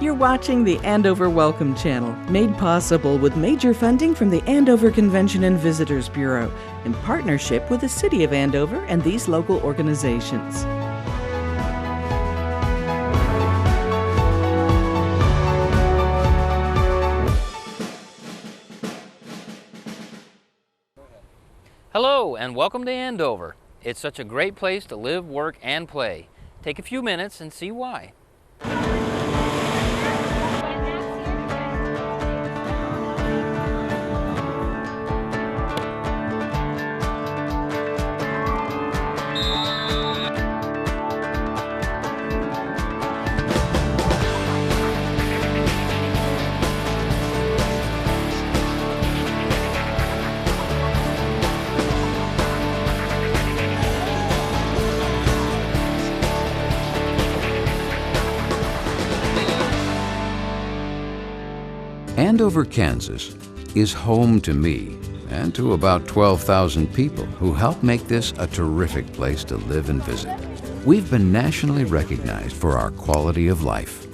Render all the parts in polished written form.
You're watching the Andover Welcome Channel, made possible with major funding from the Andover Convention and Visitors Bureau in partnership with the City of Andover and these local organizations. Hello and welcome to Andover. It's such a great place to live, work, and play. Take a few minutes and see why. Andover, Kansas is home to me and to about 12,000 people who help make this a terrific place to live and visit. We've been nationally recognized for our quality of life.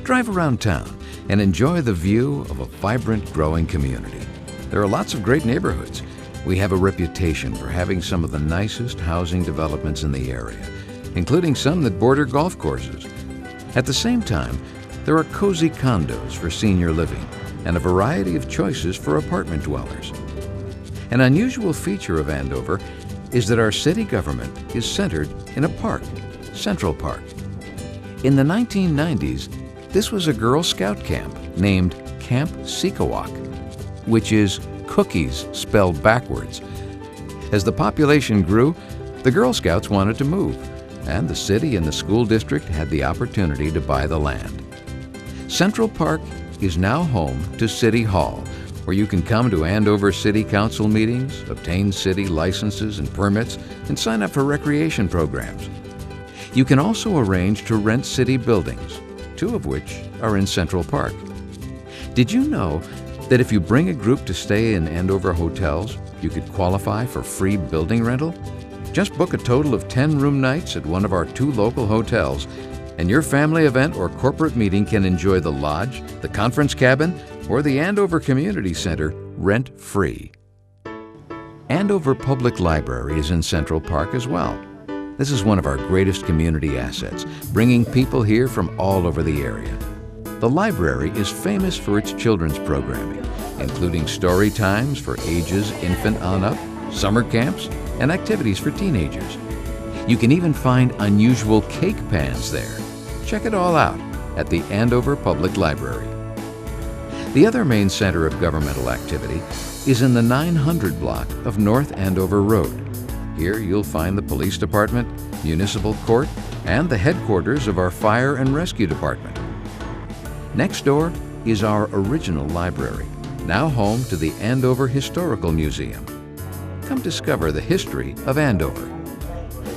Drive around town and enjoy the view of a vibrant, growing community. There are lots of great neighborhoods. We have a reputation for having some of the nicest housing developments in the area, including some that border golf courses. At the same time, there are cozy condos for senior living and a variety of choices for apartment dwellers. An unusual feature of Andover is that our city government is centered in a park, Central Park. In the 1990s, this was a Girl Scout camp named Camp Sikowak, which is cookies spelled backwards. As the population grew, the Girl Scouts wanted to move, and the city and the school district had the opportunity to buy the land. Central Park is now home to City Hall, where you can come to Andover City Council meetings, obtain city licenses and permits, and sign up for recreation programs. You can also arrange to rent city buildings, two of which are in Central Park. Did you know that if you bring a group to stay in Andover hotels, you could qualify for free building rental? Just book a total of 10 room nights at one of our 2 local hotels, and your family event or corporate meeting can enjoy the lodge, the conference cabin, or the Andover Community Center rent-free. Andover Public Library is in Central Park as well. This is one of our greatest community assets, bringing people here from all over the area. The library is famous for its children's programming, including story times for ages infant on up, summer camps, and activities for teenagers. You can even find unusual cake pans there. Check it all out at the Andover Public Library. The other main center of governmental activity is in the 900 block of North Andover Road. Here you'll find the police department, municipal court, and the headquarters of our fire and rescue department. Next door is our original library, now home to the Andover Historical Museum. Come discover the history of Andover.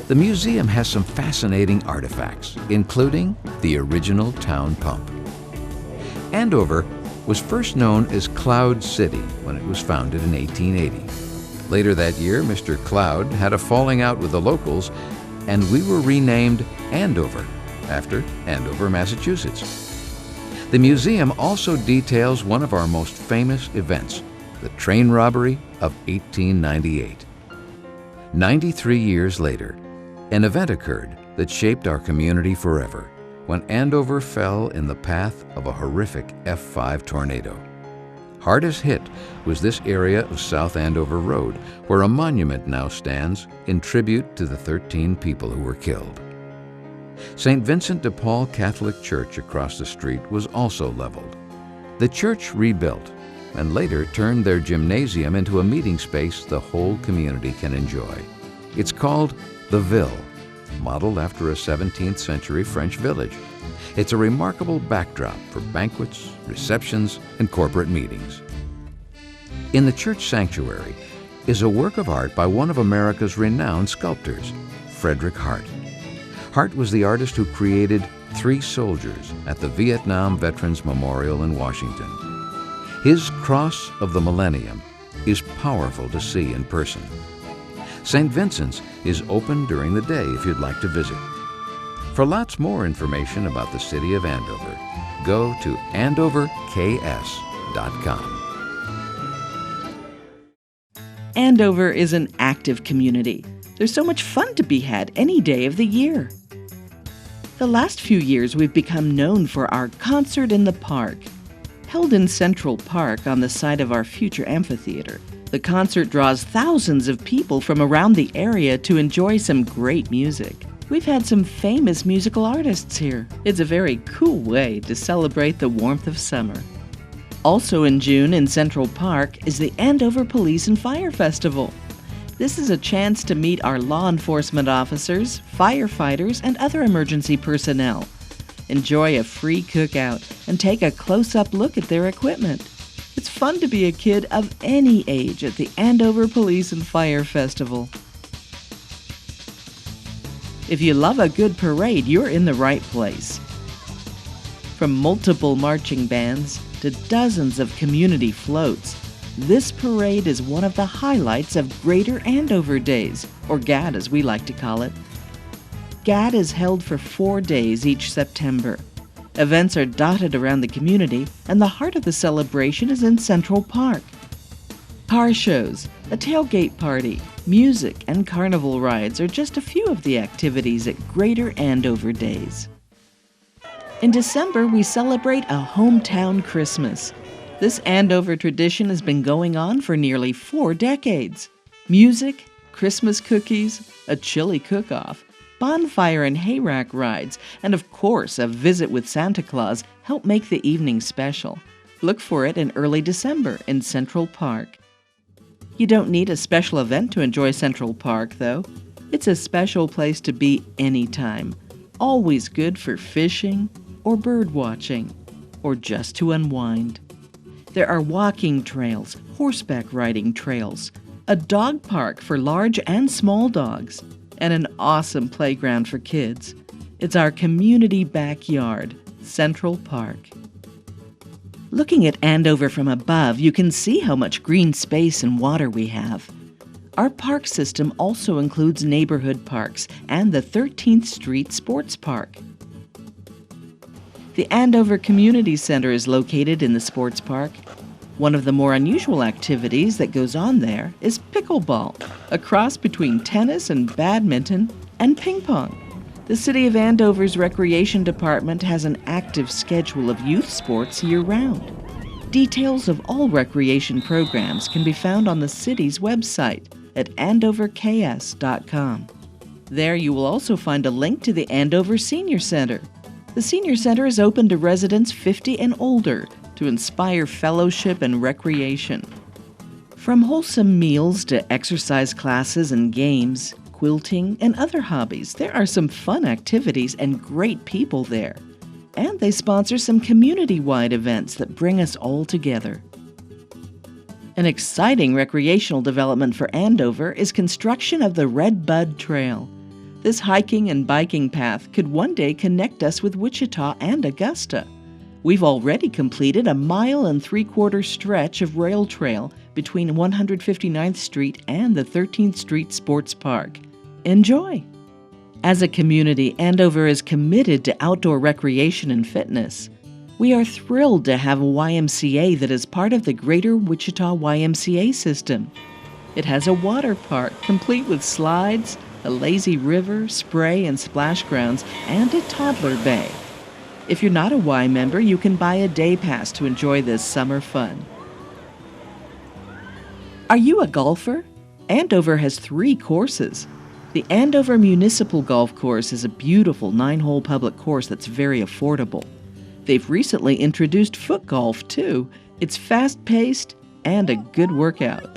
The museum has some fascinating artifacts, including the original town pump. Andover was first known as Cloud City when it was founded in 1880. Later that year, Mr. Cloud had a falling out with the locals, and we were renamed Andover after Andover, Massachusetts. The museum also details one of our most famous events, the train robbery of 1898. 93 years later, an event occurred that shaped our community forever when Andover fell in the path of a horrific F5 tornado. Hardest hit was this area of South Andover Road, where a monument now stands in tribute to the 13 people who were killed. St. Vincent de Paul Catholic Church across the street was also leveled. The church rebuilt and later turned their gymnasium into a meeting space the whole community can enjoy. It's called the Ville, modeled after a 17th century French village. It's a remarkable backdrop for banquets, receptions, and corporate meetings. In the church sanctuary is a work of art by one of America's renowned sculptors, Frederick Hart. Hart was the artist who created 3 soldiers at the Vietnam Veterans Memorial in Washington. His Cross of the Millennium is powerful to see in person. St. Vincent's is open during the day if you'd like to visit. For lots more information about the City of Andover, go to andoverks.com. Andover is an active community. There's so much fun to be had any day of the year. The last few years, we've become known for our Concert in the Park. Held in Central Park on the site of our future amphitheater, the concert draws thousands of people from around the area to enjoy some great music. We've had some famous musical artists here. It's a very cool way to celebrate the warmth of summer. Also in June in Central Park is the Andover Police and Fire Festival. This is a chance to meet our law enforcement officers, firefighters, and other emergency personnel. Enjoy a free cookout and take a close-up look at their equipment. It's fun to be a kid of any age at the Andover Police and Fire Festival. If you love a good parade, you're in the right place. From multiple marching bands to dozens of community floats, this parade is one of the highlights of Greater Andover Days, or GAD as we like to call it. GAD is held for 4 days each September. Events are dotted around the community, and the heart of the celebration is in Central Park. Car shows, a tailgate party, music, and carnival rides are just a few of the activities at Greater Andover Days. In December, we celebrate a hometown Christmas. This Andover tradition has been going on for nearly 4 decades. Music, Christmas cookies, a chili cook-off, bonfire and hayrack rides, and of course a visit with Santa Claus help make the evening special. Look for it in early December in Central Park. You don't need a special event to enjoy Central Park, though. It's a special place to be anytime. Always good for fishing or bird watching or just to unwind. There are walking trails, horseback riding trails, a dog park for large and small dogs, and an awesome playground for kids. It's our community backyard, Central Park. Looking at Andover from above, you can see how much green space and water we have. Our park system also includes neighborhood parks and the 13th Street Sports Park. The Andover Community Center is located in the sports park. One of the more unusual activities that goes on there is pickleball, a cross between tennis and badminton and ping pong. The City of Andover's Recreation Department has an active schedule of youth sports year-round. Details of all recreation programs can be found on the city's website at andoverks.com. There you will also find a link to the Andover Senior Center. The Senior Center is open to residents 50 and older to inspire fellowship and recreation. From wholesome meals to exercise classes and games, quilting, and other hobbies, there are some fun activities and great people there. And they sponsor some community-wide events that bring us all together. An exciting recreational development for Andover is construction of the Red Bud Trail. This hiking and biking path could one day connect us with Wichita and Augusta. We've already completed a 1.75 mile stretch of rail trail between 159th Street and the 13th Street Sports Park. Enjoy! As a community, Andover is committed to outdoor recreation and fitness. We are thrilled to have a YMCA that is part of the Greater Wichita YMCA system. It has a water park complete with slides, a lazy river, spray and splash grounds, and a toddler bay. If you're not a Y member, you can buy a day pass to enjoy this summer fun. Are you a golfer? Andover has 3 courses. The Andover Municipal Golf Course is a beautiful 9-hole public course that's very affordable. They've recently introduced foot golf, too. It's fast-paced and a good workout.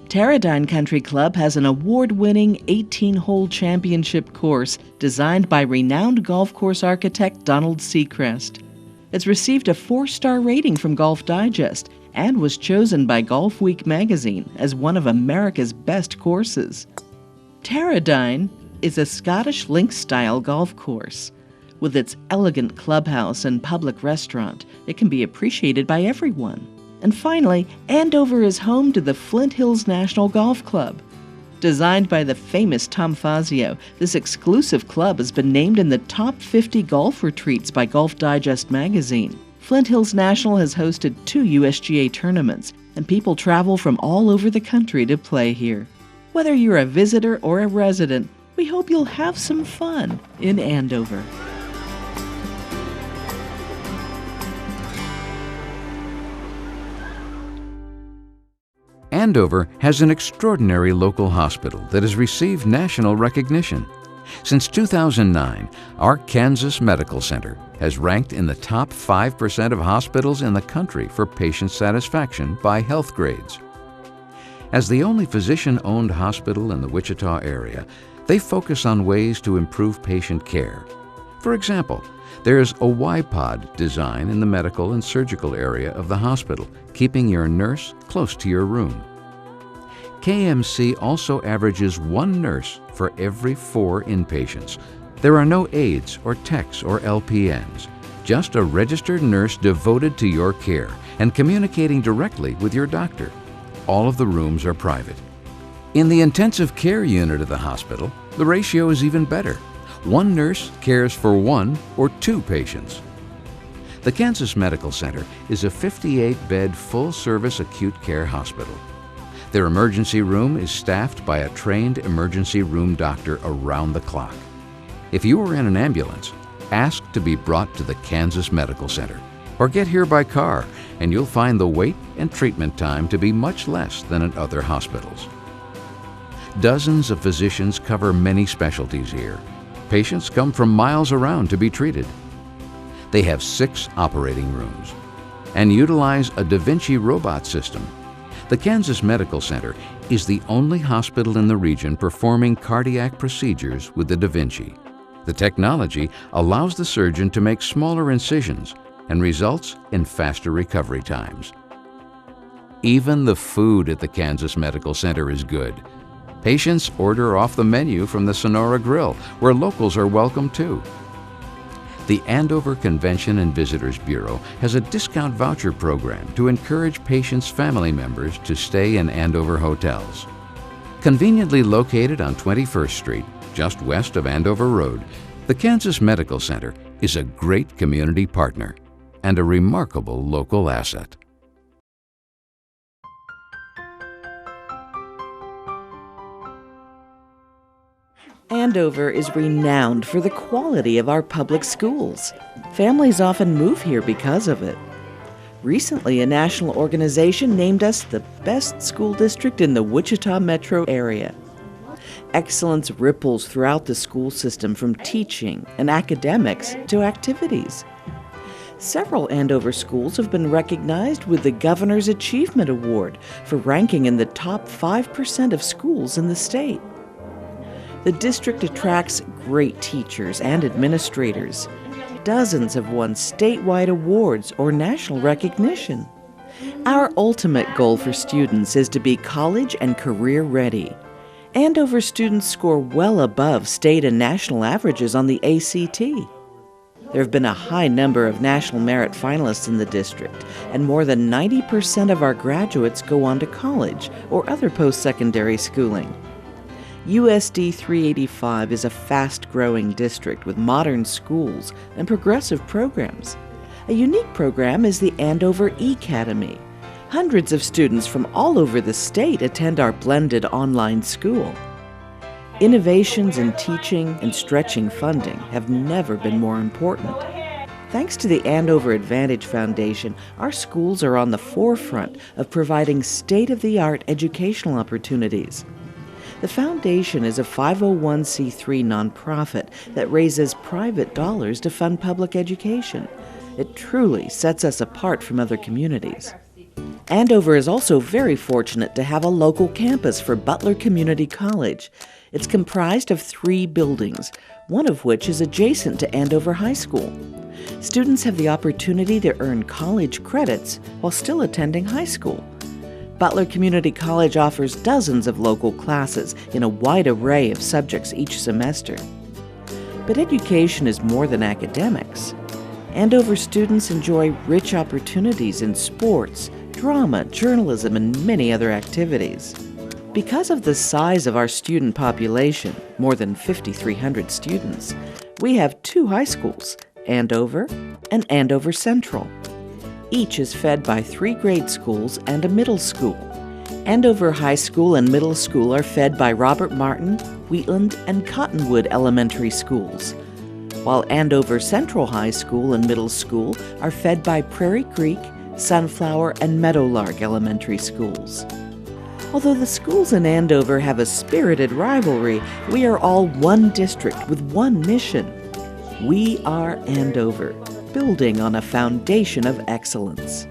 Teradyne Country Club has an award-winning 18-hole championship course designed by renowned golf course architect Donald Seacrest. It's received a 4-star rating from Golf Digest and was chosen by Golf Week magazine as one of America's best courses. Teradyne is a Scottish links-style golf course. With its elegant clubhouse and public restaurant, it can be appreciated by everyone. And finally, Andover is home to the Flint Hills National Golf Club. Designed by the famous Tom Fazio, this exclusive club has been named in the top 50 golf retreats by Golf Digest magazine. Flint Hills National has hosted 2 USGA tournaments, and people travel from all over the country to play here. Whether you're a visitor or a resident, we hope you'll have some fun in Andover. Andover has an extraordinary local hospital that has received national recognition. Since 2009, our Kansas Medical Center has ranked in the top 5% of hospitals in the country for patient satisfaction by health grades. As the only physician-owned hospital in the Wichita area, they focus on ways to improve patient care. For example, there's a Y-pod design in the medical and surgical area of the hospital, keeping your nurse close to your room. KMC also averages 1 nurse for every 4 inpatients. There are no aides or techs or LPNs, just a registered nurse devoted to your care and communicating directly with your doctor. All of the rooms are private. In the intensive care unit of the hospital, the ratio is even better. 1 nurse cares for 1 or 2 patients. The Kansas Medical Center is a 58-bed full-service acute care hospital. Their emergency room is staffed by a trained emergency room doctor around the clock. If you are in an ambulance, ask to be brought to the Kansas Medical Center or get here by car, and you'll find the wait and treatment time to be much less than at other hospitals. Dozens of physicians cover many specialties here. Patients come from miles around to be treated. They have 6 operating rooms and utilize a Da Vinci robot system. The Kansas Medical Center is the only hospital in the region performing cardiac procedures with the Da Vinci. The technology allows the surgeon to make smaller incisions and results in faster recovery times. Even the food at the Kansas Medical Center is good. Patients order off the menu from the Sonora Grill, where locals are welcome too. The Andover Convention and Visitors Bureau has a discount voucher program to encourage patients' family members to stay in Andover hotels. Conveniently located on 21st Street, just west of Andover Road, the Kansas Medical Center is a great community partner and a remarkable local asset. Andover is renowned for the quality of our public schools. Families often move here because of it. Recently, a national organization named us the best school district in the Wichita metro area. Excellence ripples throughout the school system, from teaching and academics to activities. Several Andover schools have been recognized with the Governor's Achievement Award for ranking in the top 5% of schools in the state. The district attracts great teachers and administrators. Dozens have won statewide awards or national recognition. Our ultimate goal for students is to be college and career ready. Andover students score well above state and national averages on the ACT. There have been a high number of national merit finalists in the district, and more than 90% of our graduates go on to college or other post-secondary schooling. USD 385 is a fast-growing district with modern schools and progressive programs. A unique program is the Andover E-Academy. Hundreds of students from all over the state attend our blended online school. Innovations in teaching and stretching funding have never been more important. Thanks to the Andover Advantage Foundation, our schools are on the forefront of providing state-of-the-art educational opportunities. The foundation is a 501c3 nonprofit that raises private dollars to fund public education. It truly sets us apart from other communities. Andover is also very fortunate to have a local campus for Butler Community College. It's comprised of 3 buildings, one of which is adjacent to Andover High School. Students have the opportunity to earn college credits while still attending high school. Butler Community College offers dozens of local classes in a wide array of subjects each semester. But education is more than academics. Andover students enjoy rich opportunities in sports, drama, journalism, and many other activities. Because of the size of our student population, more than 5,300 students, we have two high schools, Andover and Andover Central. Each is fed by 3 grade schools and a middle school. Andover High School and Middle School are fed by Robert Martin, Wheatland, and Cottonwood elementary schools, while Andover Central High School and Middle School are fed by Prairie Creek, Sunflower, and Meadowlark elementary schools. Although the schools in Andover have a spirited rivalry, we are all one district with one mission. We are Andover, building on a foundation of excellence.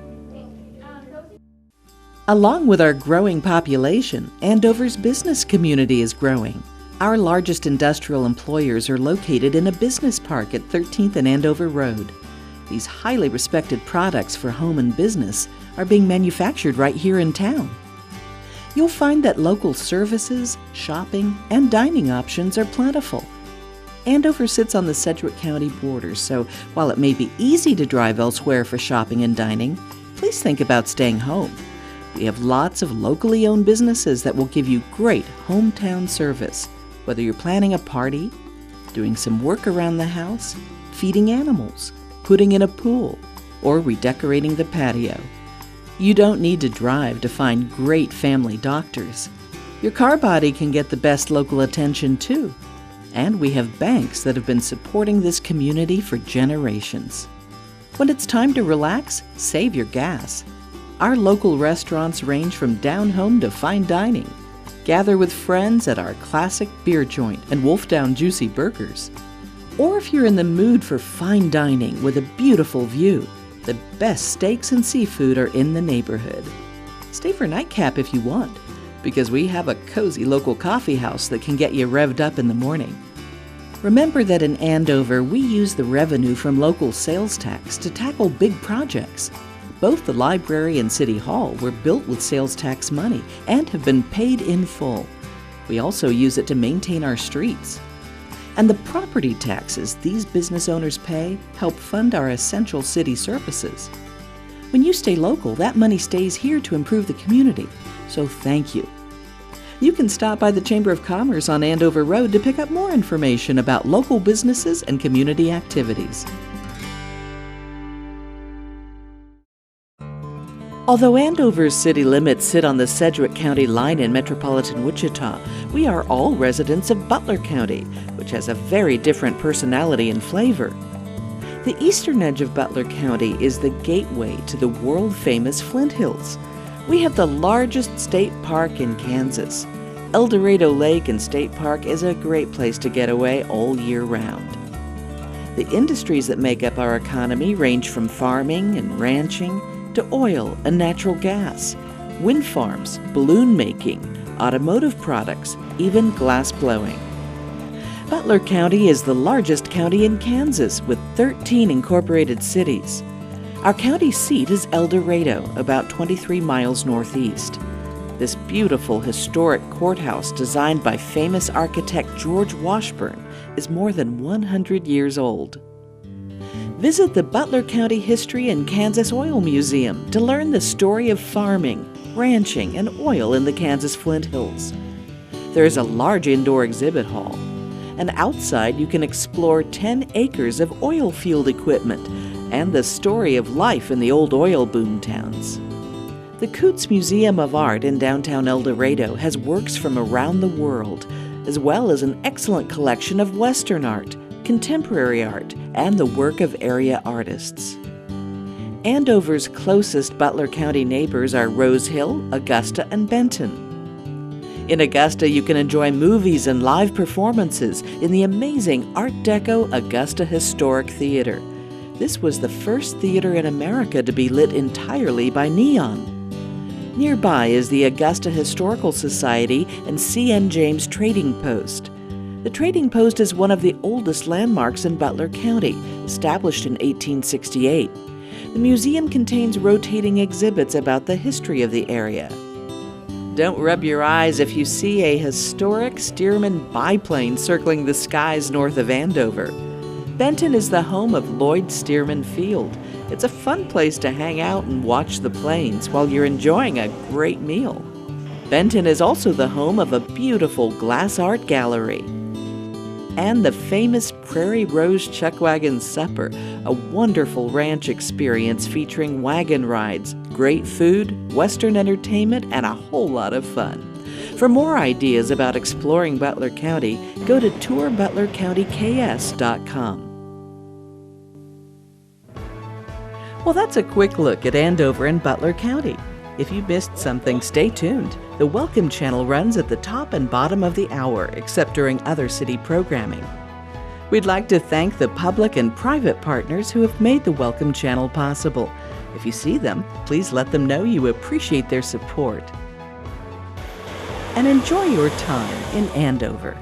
Along with our growing population, Andover's business community is growing. Our largest industrial employers are located in a business park at 13th and Andover Road. These highly respected products for home and business are being manufactured right here in town. You'll find that local services, shopping, and dining options are plentiful. Andover sits on the Sedgwick County border, so while it may be easy to drive elsewhere for shopping and dining, please think about staying home. We have lots of locally owned businesses that will give you great hometown service, whether you're planning a party, doing some work around the house, feeding animals, putting in a pool, or redecorating the patio. You don't need to drive to find great family doctors. Your car body can get the best local attention too. And we have banks that have been supporting this community for generations. When it's time to relax, save your gas. Our local restaurants range from down home to fine dining. Gather with friends at our classic beer joint and Wolf Down juicy burgers. Or if you're in the mood for fine dining with a beautiful view, the best steaks and seafood are in the neighborhood. Stay for nightcap if you want, because we have a cozy local coffee house that can get you revved up in the morning. Remember that in Andover, we use the revenue from local sales tax to tackle big projects. Both the library and City Hall were built with sales tax money and have been paid in full. We also use it to maintain our streets. And the property taxes these business owners pay help fund our essential city services. When you stay local, that money stays here to improve the community. So thank you. You can stop by the Chamber of Commerce on Andover Road to pick up more information about local businesses and community activities. Although Andover's city limits sit on the Sedgwick County line in metropolitan Wichita, we are all residents of Butler County, which has a very different personality and flavor. The eastern edge of Butler County is the gateway to the world-famous Flint Hills. We have the largest state park in Kansas. El Dorado Lake and State Park is a great place to get away all year round. The industries that make up our economy range from farming and ranching to oil and natural gas, wind farms, balloon making, automotive products, even glass blowing. Butler County is the largest county in Kansas with 13 incorporated cities. Our county seat is El Dorado, about 23 miles northeast. This beautiful historic courthouse designed by famous architect George Washburn is more than 100 years old. Visit the Butler County History and Kansas Oil Museum to learn the story of farming, ranching, and oil in the Kansas Flint Hills. There is a large indoor exhibit hall, and outside you can explore 10 acres of oil field equipment and the story of life in the old oil boom towns. The Coots Museum of Art in downtown El Dorado has works from around the world, as well as an excellent collection of Western art, contemporary art, and the work of area artists. Andover's closest Butler County neighbors are Rose Hill, Augusta, and Benton. In Augusta, you can enjoy movies and live performances in the amazing Art Deco Augusta Historic Theater. This was the first theater in America to be lit entirely by neon. Nearby is the Augusta Historical Society and C.N. James Trading Post. The Trading Post is one of the oldest landmarks in Butler County, established in 1868. The museum contains rotating exhibits about the history of the area. Don't rub your eyes if you see a historic Stearman biplane circling the skies north of Andover. Benton is the home of Lloyd Stearman Field. It's a fun place to hang out and watch the planes while you're enjoying a great meal. Benton is also the home of a beautiful glass art gallery and the famous Prairie Rose Chuckwagon Supper, a wonderful ranch experience featuring wagon rides, great food, Western entertainment, and a whole lot of fun. For more ideas about exploring Butler County, go to tourbutlercountyks.com. Well, that's a quick look at Andover and Butler County. If you missed something, stay tuned. The Welcome Channel runs at the top and bottom of the hour, except during other city programming. We'd like to thank the public and private partners who have made the Welcome Channel possible. If you see them, please let them know you appreciate their support. And enjoy your time in Andover.